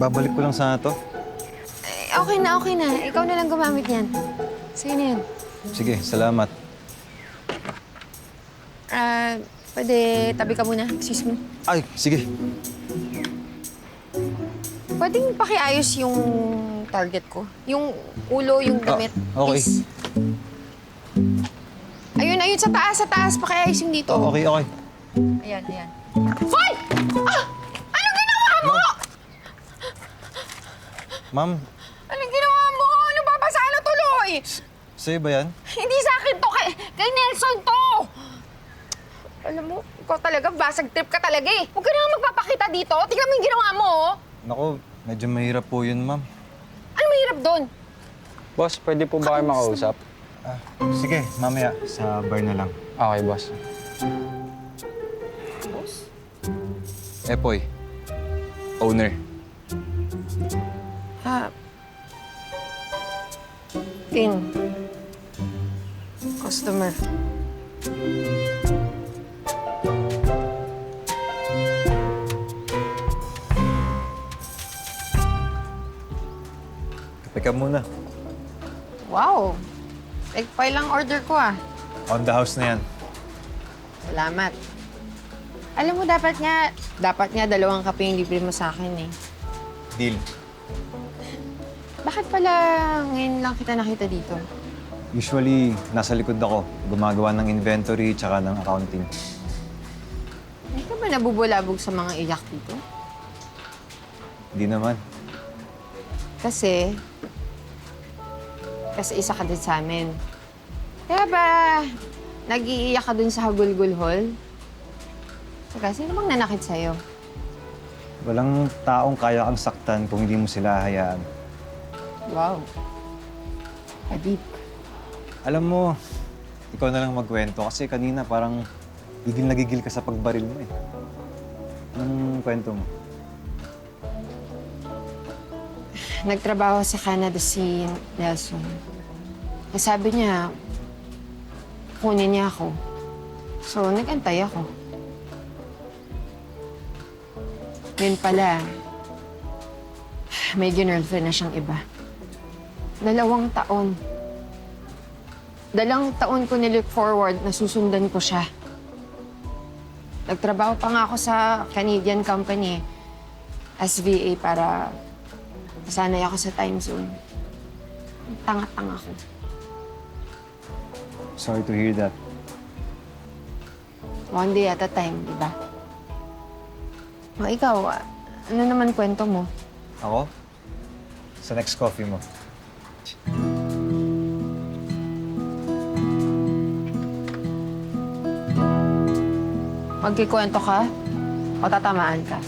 Babalik ko lang sana to. Eh, okay na, okay na. Ikaw na lang gumamit niyan. Sa'yo na yan. Sige, salamat. Pwede tabi ka muna. Excuse me. Ay, sige. Pwedeng pakiayos yung target ko. Yung ulo, yung damit. Okay. Please. Ayun, ayun, sa taas, sa taas. Pakiayos yung dito. Okay, okay. Ayan, ayan. Hoy! Ah! Anong ginawa mo? Ma'am, Anong ginawa mo? Ano babasa na tuloy? sa'yo ba yan? Hindi sa akin to, kay Nelson to! Alam mo, ikaw talaga, basag trip ka talaga eh. Huwag ka na nga magpapakita dito. Tingnan mo yung ginawa mo, oh. Naku, medyo mahirap po yun, ma'am. Ano mahirap doon? Boss, pwede po ba kayo makausap? Sige, mamaya. Sa bar na lang. Okay, boss. Epoy. Owner. Tin. Customer. Kape ka muna. Wow. Egg pie lang order ko, ah. On the house na yan. Salamat. Alam mo, dapat nga 2 kape yung libre mo sa akin, eh. Deal. Bakit pala ngayon lang kita nakita dito? Usually, nasa likod ako. Gumagawa ng inventory tsaka ng accounting. Hindi ka ba nabubulabog sa mga iyak dito? Hindi naman. Kasi isa ka din sa amin. Kaya ba nag-iiyak ka dun sa Hagulgul Hall? Saka, sino bang nanakit sa'yo? Walang taong kaya kang saktan kung hindi mo sila hayaan. Wow. Adip. Alam mo, ikaw na lang magkwento kasi kanina parang gigil na gigil ka sa pagbaril mo eh. Anong kwento mo? Nagtrabaho sa Canada si Nelson. Sabi niya, kunin niya ako. So, nag-antay ako. Yun pala, may girlfriend na siyang iba. 2 taon. 2 taon ko nilook forward na susundan ko siya. Nagtrabaho pa nga ako sa Canadian company as VA para masanay ako sa time zone. Tanga-tanga ko. Sorry to hear that. One day at a time, di ba? O ikaw, ano naman kwento mo? Ako? Sa next coffee mo. Magkikwento ka o tatamaan ka?